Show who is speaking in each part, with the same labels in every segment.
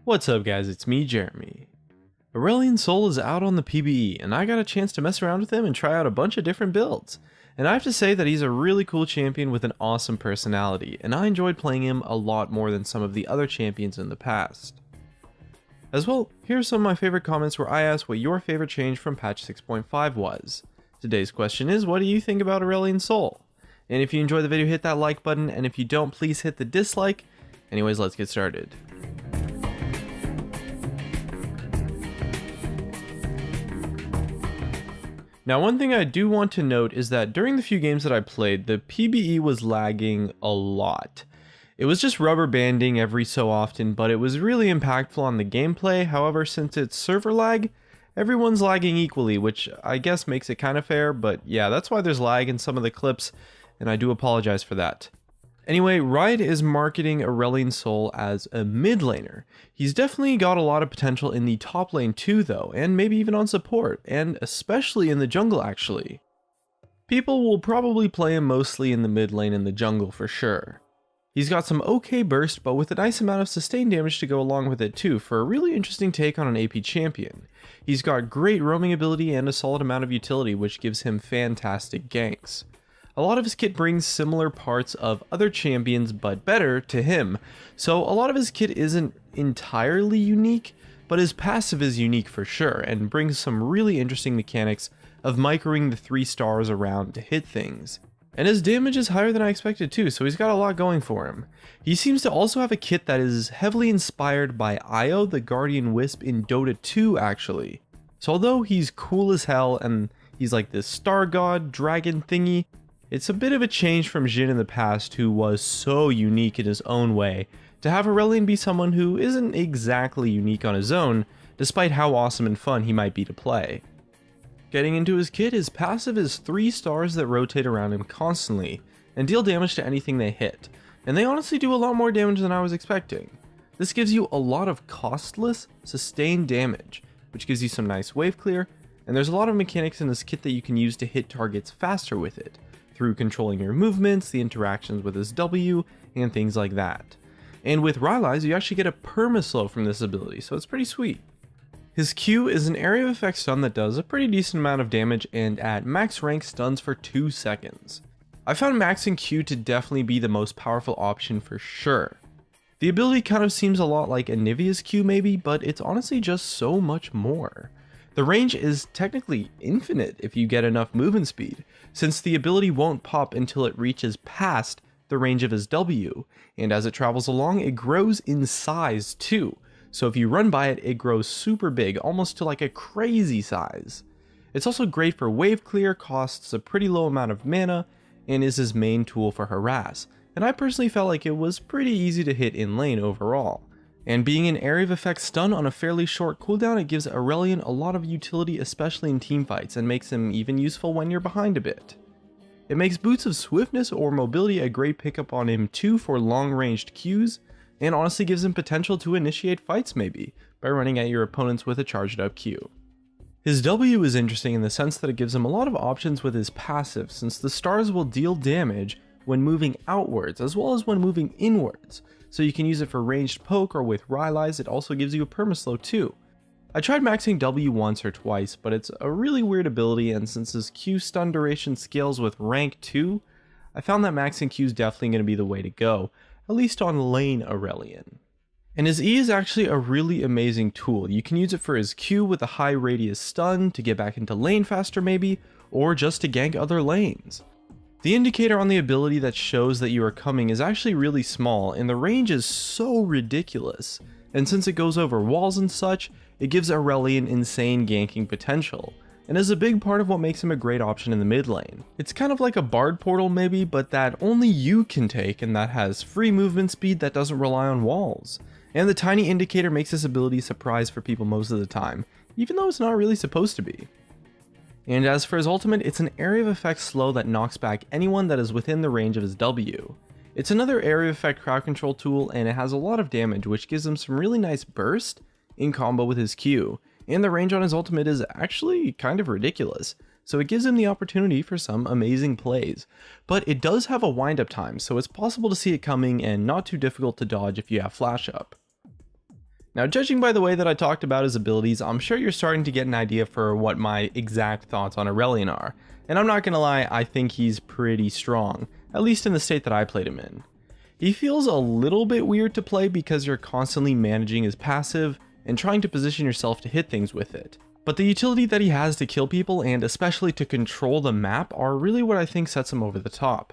Speaker 1: What's up guys, it's me Jeremy. Aurelion Sol is out on the PBE and I got a chance to mess around with him and try out a bunch of different builds. And I have to say that he's a really cool champion with an awesome personality, and I enjoyed playing him a lot more than some of the other champions in the past. As well, here are some of my favorite comments where I asked what your favorite change from patch 6.5 was. Today's question is, what do you think about Aurelion Sol? And if you enjoyed the video, hit that like button, and if you don't, please hit the dislike. Anyways, let's get started. Now, one thing I do want to note is that during the few games that I played, the PBE was lagging a lot. It was just rubber banding every so often, but it was really impactful on the gameplay. However, since it's server lag, everyone's lagging equally, which I guess makes it kind of fair, but yeah, that's why there's lag in some of the clips, and I do apologize for that. Anyway, Riot is marketing Aurelion Sol as a mid laner. He's definitely got a lot of potential in the top lane too though, and maybe even on support, and especially in the jungle actually. People will probably play him mostly in the mid lane and the jungle for sure. He's got some okay burst, but with a nice amount of sustained damage to go along with it too, for a really interesting take on an AP champion. He's got great roaming ability and a solid amount of utility, which gives him fantastic ganks. A lot of his kit brings similar parts of other champions, but better to him, so a lot of his kit isn't entirely unique, but his passive is unique for sure, and brings some really interesting mechanics of microing the 3 stars around to hit things. And his damage is higher than I expected too, so he's got a lot going for him. He seems to also have a kit that is heavily inspired by Io, the Guardian Wisp in Dota 2 actually. So although he's cool as hell and he's like this star god dragon thingy, it's a bit of a change from Jhin in the past, who was so unique in his own way, to have Aurelion be someone who isn't exactly unique on his own, despite how awesome and fun he might be to play. Getting into his kit, his passive is 3 stars that rotate around him constantly, and deal damage to anything they hit, and they honestly do a lot more damage than I was expecting. This gives you a lot of costless, sustained damage, which gives you some nice wave clear, and there's a lot of mechanics in this kit that you can use to hit targets faster with it, through controlling your movements, the interactions with his W, and things like that. And with Rylai's, you actually get a perma-slow from this ability, so it's pretty sweet. His Q is an area of effect stun that does a pretty decent amount of damage, and at max rank stuns for 2 seconds. I found maxing Q to definitely be the most powerful option for sure. The ability kind of seems a lot like Anivia's Q maybe, but it's honestly just so much more. The range is technically infinite if you get enough movement speed, since the ability won't pop until it reaches past the range of his W, and as it travels along, it grows in size too. So if you run by it, it grows super big, almost to like a crazy size. It's also great for wave clear, costs a pretty low amount of mana, and is his main tool for harass, and I personally felt like it was pretty easy to hit in lane overall. And being an area of effect stun on a fairly short cooldown, it gives Aurelion a lot of utility, especially in teamfights, and makes him even useful when you're behind a bit. It makes boots of swiftness or mobility a great pickup on him too for long ranged Qs, and honestly gives him potential to initiate fights maybe, by running at your opponents with a charged up Q. His W is interesting in the sense that it gives him a lot of options with his passive, since the stars will deal damage when moving outwards as well as when moving inwards, so you can use it for ranged poke, or with Rylai's it also gives you a perma-slow too. I tried maxing W once or twice, but it's a really weird ability, and since his Q stun duration scales with rank 2, I found that maxing Q is definitely going to be the way to go, at least on lane Aurelion. And his E is actually a really amazing tool. You can use it for his Q with a high radius stun to get back into lane faster maybe, or just to gank other lanes. The indicator on the ability that shows that you are coming is actually really small, and the range is so ridiculous, and since it goes over walls and such, it gives Aurelion insane ganking potential, and is a big part of what makes him a great option in the mid lane. It's kind of like a bard portal maybe, but that only you can take, and that has free movement speed that doesn't rely on walls. And the tiny indicator makes this ability a surprise for people most of the time, even though it's not really supposed to be. And as for his ultimate, it's an area of effect slow that knocks back anyone that is within the range of his W. It's another area of effect crowd control tool, and it has a lot of damage, which gives him some really nice burst in combo with his Q, and the range on his ultimate is actually kind of ridiculous, so it gives him the opportunity for some amazing plays. But it does have a wind up time, so it's possible to see it coming and not too difficult to dodge if you have flash up. Now, judging by the way that I talked about his abilities, I'm sure you're starting to get an idea for what my exact thoughts on Aurelion are. And I'm not gonna lie, I think he's pretty strong, at least in the state that I played him in. He feels a little bit weird to play because you're constantly managing his passive and trying to position yourself to hit things with it. But the utility that he has to kill people and especially to control the map are really what I think sets him over the top.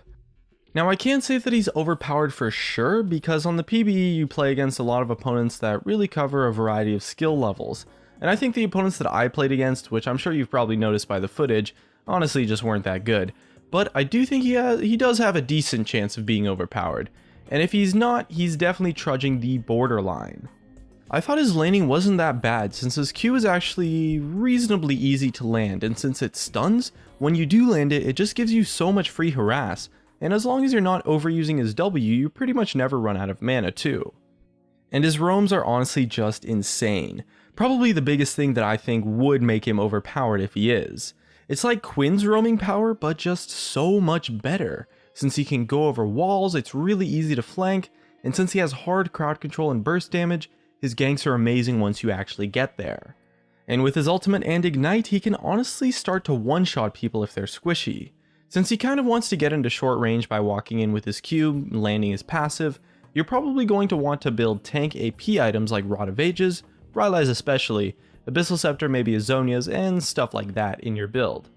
Speaker 1: Now, I can't say that he's overpowered for sure, because on the PBE you play against a lot of opponents that really cover a variety of skill levels, and I think the opponents that I played against, which I'm sure you've probably noticed by the footage, honestly just weren't that good. But I do think he does have a decent chance of being overpowered, and if he's not, he's definitely trudging the borderline. I thought his landing wasn't that bad, since his Q is actually reasonably easy to land, and since it stuns, when you do land it, it just gives you so much free harass. And as long as you're not overusing his W, you pretty much never run out of mana too. And his roams are honestly just insane. Probably the biggest thing that I think would make him overpowered if he is. It's like Quinn's roaming power, but just so much better. Since he can go over walls, it's really easy to flank, and since he has hard crowd control and burst damage, his ganks are amazing once you actually get there. And with his ultimate and ignite, he can honestly start to one-shot people if they're squishy. Since he kind of wants to get into short range by walking in with his Q, landing his passive, you're probably going to want to build tank AP items like Rod of Ages, Rylai's especially, Abyssal Scepter, maybe Azonia's, and stuff like that in your build.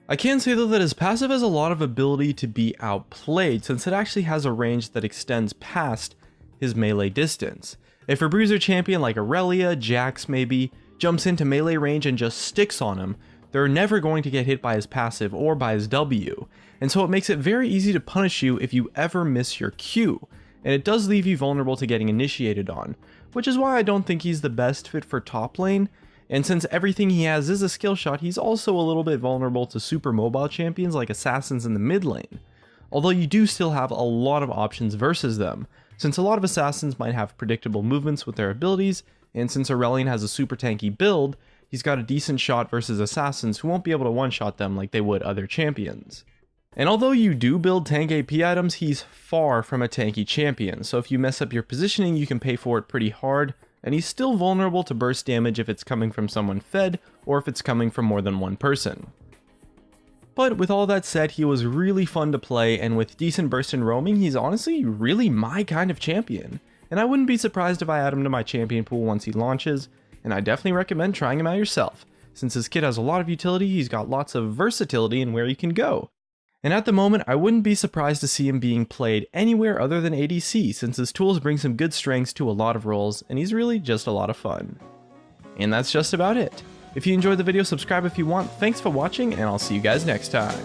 Speaker 1: I can say though that his passive has a lot of ability to be outplayed, since it actually has a range that extends past his melee distance. If a bruiser champion like Aurelia, Jax maybe, jumps into melee range and just sticks on him, they're never going to get hit by his passive or by his W, and so it makes it very easy to punish you if you ever miss your Q, and it does leave you vulnerable to getting initiated on, which is why I don't think he's the best fit for top lane, and since everything he has is a skill shot, he's also a little bit vulnerable to super mobile champions like assassins in the mid lane, although you do still have a lot of options versus them, since a lot of assassins might have predictable movements with their abilities, and since Aurelion has a super tanky build, he's got a decent shot versus assassins who won't be able to one-shot them like they would other champions. And although you do build tank AP items, he's far from a tanky champion, so if you mess up your positioning you can pay for it pretty hard, and he's still vulnerable to burst damage if it's coming from someone fed, or if it's coming from more than one person. But with all that said, he was really fun to play, and with decent burst and roaming, he's honestly really my kind of champion. And I wouldn't be surprised if I add him to my champion pool once he launches, and I definitely recommend trying him out yourself. Since his kit has a lot of utility, he's got lots of versatility in where he can go. And at the moment, I wouldn't be surprised to see him being played anywhere other than ADC, since his tools bring some good strengths to a lot of roles, and he's really just a lot of fun. And that's just about it. If you enjoyed the video, subscribe if you want. Thanks for watching, and I'll see you guys next time.